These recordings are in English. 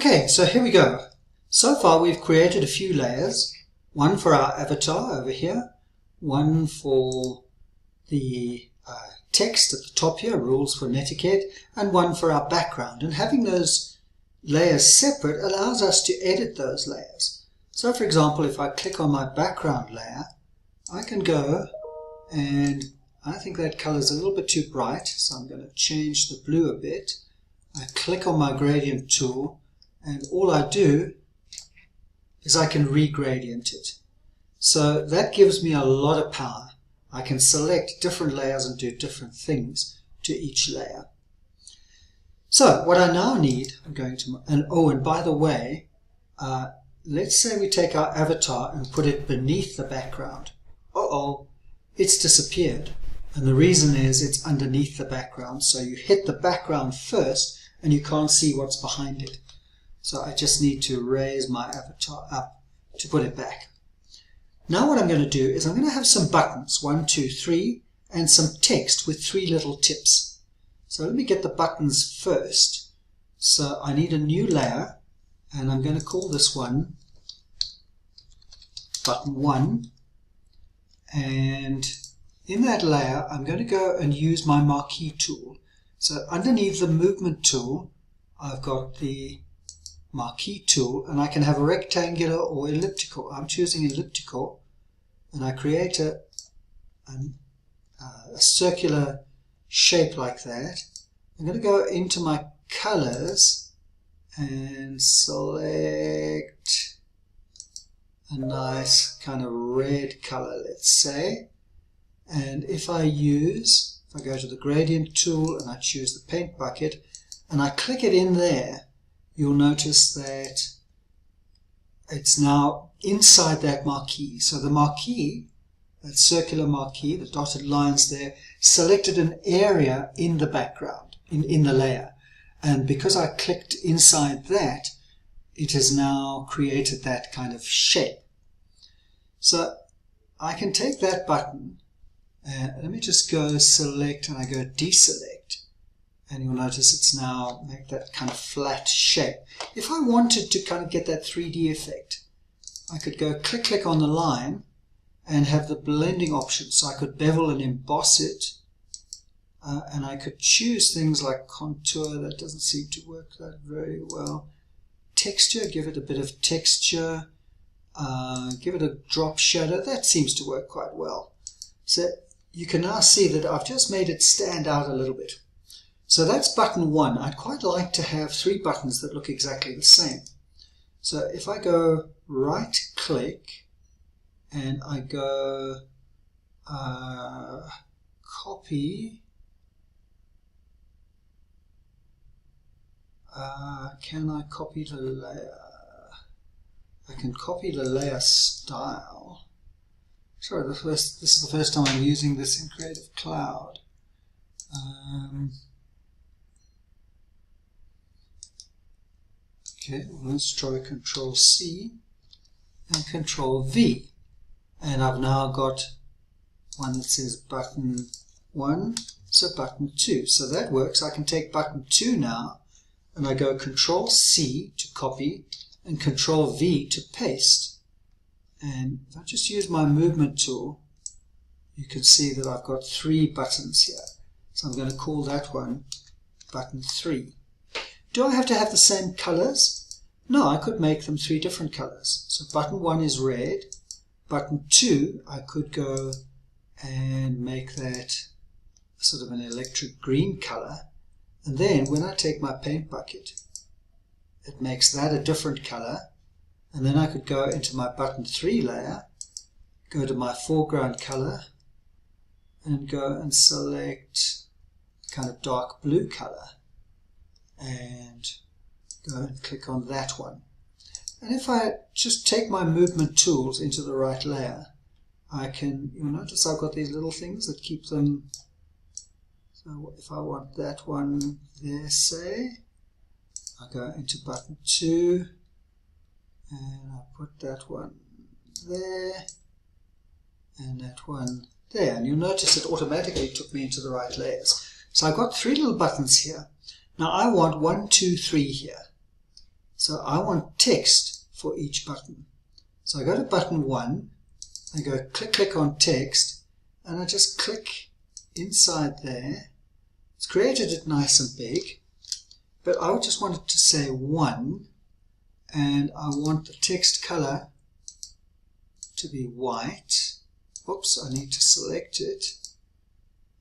Okay, so here we go. So far we've created a few layers. One for our avatar over here, one for the text at the top here, rules for netiquette, and one for our background. And having those layers separate allows us to edit those layers. So for example, if I click on my background layer, I can go and I think that color is a little bit too bright, so I'm going to change the blue a bit. I click on my gradient tool, and all I do is I can regradient it. So that gives me a lot of power. I can select different layers and do different things to each layer. So what I now need, I'm going to, and by the way, let's say we take our avatar and put it beneath the background. It's disappeared. And the reason is it's underneath the background. So you hit the background first and you can't see what's behind it. So I just need to raise my avatar up to put it back. Now what I'm going to do is I'm going to have some buttons, 1, 2, 3, and some text with 3 little tips. So let me get the buttons first. So I need a new layer, and I'm going to call this one button 1. And in that layer, I'm going to go and use my marquee tool. So underneath the movement tool, I've got the marquee tool, and I can have a rectangular or elliptical. I'm choosing elliptical, and I create a circular shape like that. I'm going to go into my colors and select a nice kind of red color, let's say. And if I go to the gradient tool and I choose the paint bucket and I click it in there, you'll notice that it's now inside that marquee. So the marquee, that circular marquee, the dotted lines there, selected an area in the background, in the layer. And because I clicked inside that, it has now created that kind of shape. So I can take that button, and let me just go select, and I go deselect. And you'll notice it's now make that kind of flat shape. If I wanted to kind of get that 3D effect, I could go click on the line and have the blending option. So I could bevel and emboss it. And I could choose things like contour. That doesn't seem to work that very well. Texture, give it a bit of texture. Give it a drop shadow. That seems to work quite well. So you can now see that I've just made it stand out a little bit. So that's button 1. I'd quite like to have 3 buttons that look exactly the same. So if I go right click and I go copy, can I copy the layer? I can copy the layer style. Sorry, this is the first time I'm using this in Creative Cloud. Okay, well, let's try Control C and Control V. And I've now got one that says button 1, so button 2. So that works. I can take button 2 now, and I go Control C to copy and Control V to paste. And if I just use my movement tool, you can see that I've got 3 buttons here. So I'm going to call that one button 3. Do I have to have the same colors? No, I could make them 3 different colors. So button 1 is red. Button 2, I could go and make that sort of an electric green color. And then when I take my paint bucket, it makes that a different color. And then I could go into my button 3 layer, go to my foreground color, and go and select kind of dark blue color. And go and click on that one. And if I just take my movement tools into the right layer, you'll notice I've got these little things that keep them. So if I want that one there, say, I go into button 2, and I put that one there, and that one there. And you'll notice it automatically took me into the right layers. So I've got 3 little buttons here. Now I want 1, 2, 3 here. So I want text for each button. So I go to button 1, I go click on text, and I just click inside there. It's created it nice and big, but I would just want it to say 1, and I want the text color to be white. Oops, I need to select it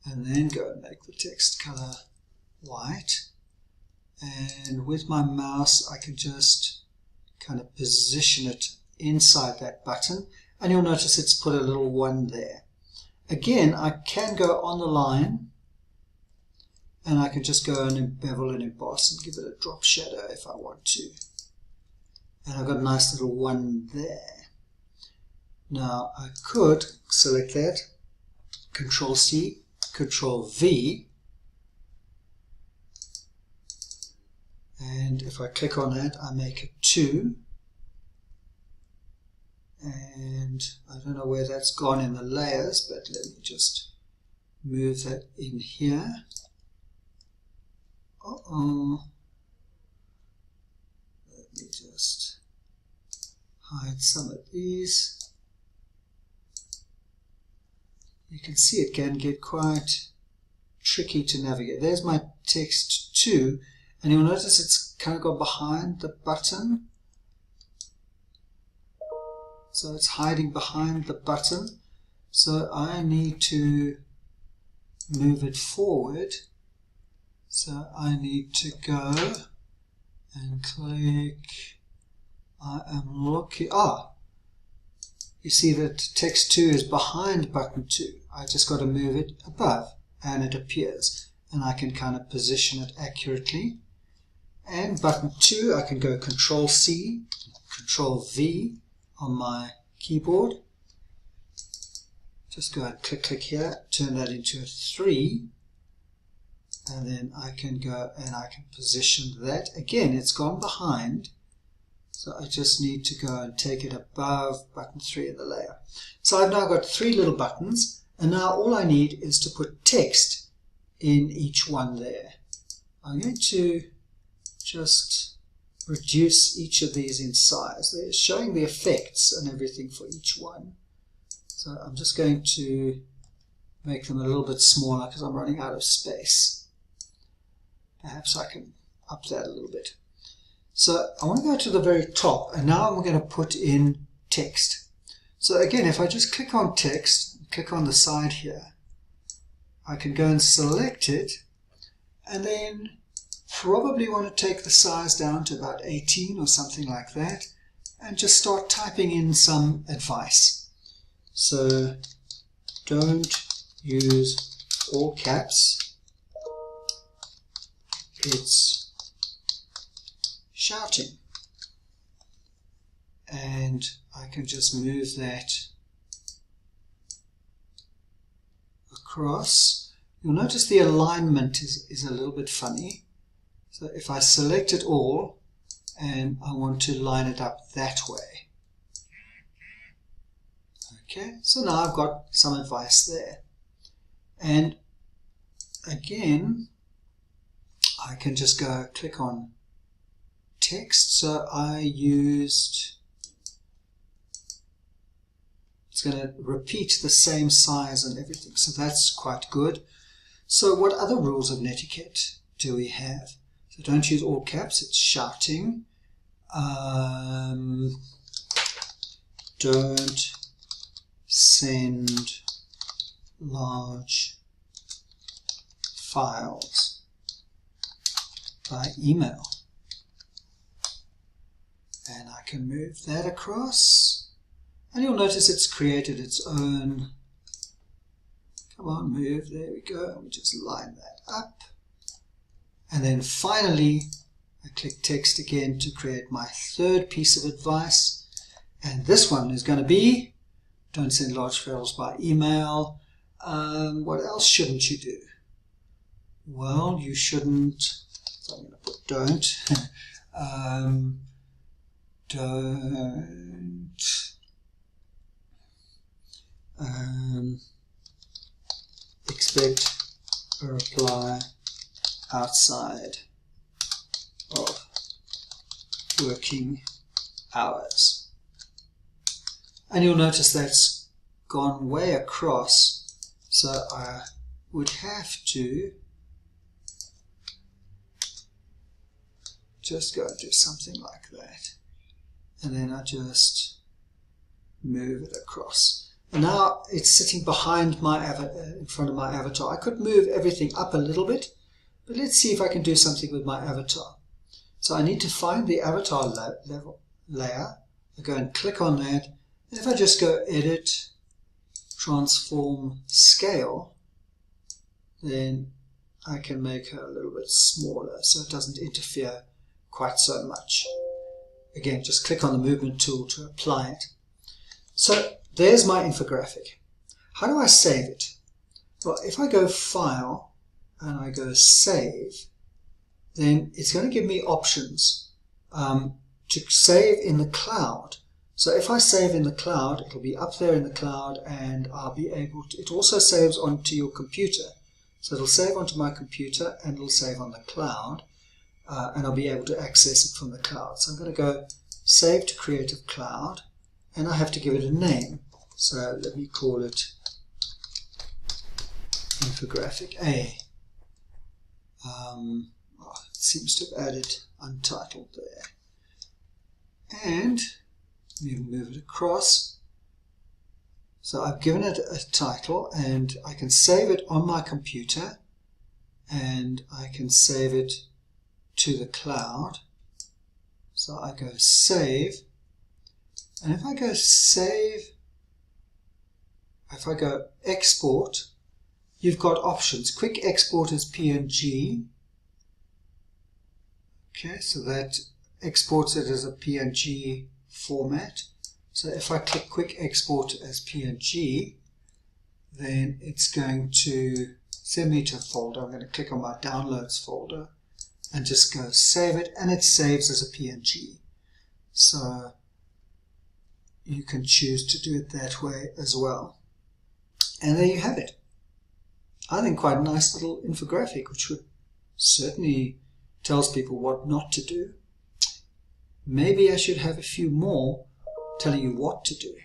and then go and make the text color white. And with my mouse I can just kind of position it inside that button, and you'll notice it's put a little 1 there. Again, I can go on the line and I can just go and bevel and emboss and give it a drop shadow if I want to. And I've got a nice little 1 there. Now I could select that, Control C, Control V, and if I click on that I make it 2, and I don't know where that's gone in the layers, but let me just move that in here. Let me just hide some of these. You can see it can get quite tricky to navigate. There's my text 2, and you'll notice it's kind of got behind the button. So it's hiding behind the button. So I need to move it forward. So I need to go and click. I am looking. You see that text 2 is behind button 2. I just got to move it above and it appears, and I can kind of position it accurately. And button 2, I can go Control C, Control V on my keyboard. Just go and click here, turn that into a 3, and then I can go and I can position that. Again, it's gone behind. So I just need to go and take it above button 3 in the layer. So I've now got 3 little buttons, and now all I need is to put text in each one there. I'm going to just reduce each of these in size. They're showing the effects and everything for each one. So I'm just going to make them a little bit smaller because I'm running out of space. Perhaps I can up that a little bit. So I want to go to the very top, and now I'm going to put in text. So again, if I just click on text, click on the side here, I can go and select it, and then probably want to take the size down to about 18 or something like that, and just start typing in some advice. So don't use all caps. It's shouting, and I can just move that across. You'll notice the alignment is a little bit funny. So if I select it all and I want to line it up that way. Okay, so now I've got some advice there. And again, I can just go click on text. So I used, it's going to repeat the same size and everything, so that's quite good. So what other rules of netiquette do we have? So don't use all caps, it's shouting. Don't send large files by email. And I can move that across, and you'll notice it's created its own. Come on, move, there we go, and we just line that up. And then finally I click text again to create my third piece of advice, and this one is going to be don't send large files by email. What else shouldn't you do? Well, you shouldn't, so I'm going to put don't. Don't expect a reply outside of working hours. And you'll notice that's gone way across, so I would have to just go and do something like that. And then I just move it across. And now it's sitting behind my in front of my avatar. I could move everything up a little bit, but let's see if I can do something with my avatar. So I need to find the avatar layer. I go and click on that. And if I just go Edit, Transform, Scale, then I can make her a little bit smaller so it doesn't interfere quite so much. Again, just click on the movement tool to apply it. So there's my infographic. How do I save it? Well, if I go File and I go Save, then it's going to give me options to save in the cloud. So if I save in the cloud, it'll be up there in the cloud, and I'll be able to, it also saves onto your computer. So it'll save onto my computer and it'll save on the cloud, and I'll be able to access it from the cloud. So I'm going to go Save to Creative Cloud, and I have to give it a name. So let me call it Infographic A. It seems to have added Untitled there. And let me move it across. So I've given it a title, and I can save it on my computer, and I can save it to the cloud. So I go Save, and if I go Save, if I go Export, you've got options. Quick Export as PNG. Okay, so that exports it as a PNG format. So if I click Quick Export as PNG, then it's going to send me to a folder. I'm going to click on my Downloads folder and just go Save it, and it saves as a PNG. So you can choose to do it that way as well. And there you have it. I think quite a nice little infographic, which would certainly tells people what not to do. Maybe I should have a few more telling you what to do.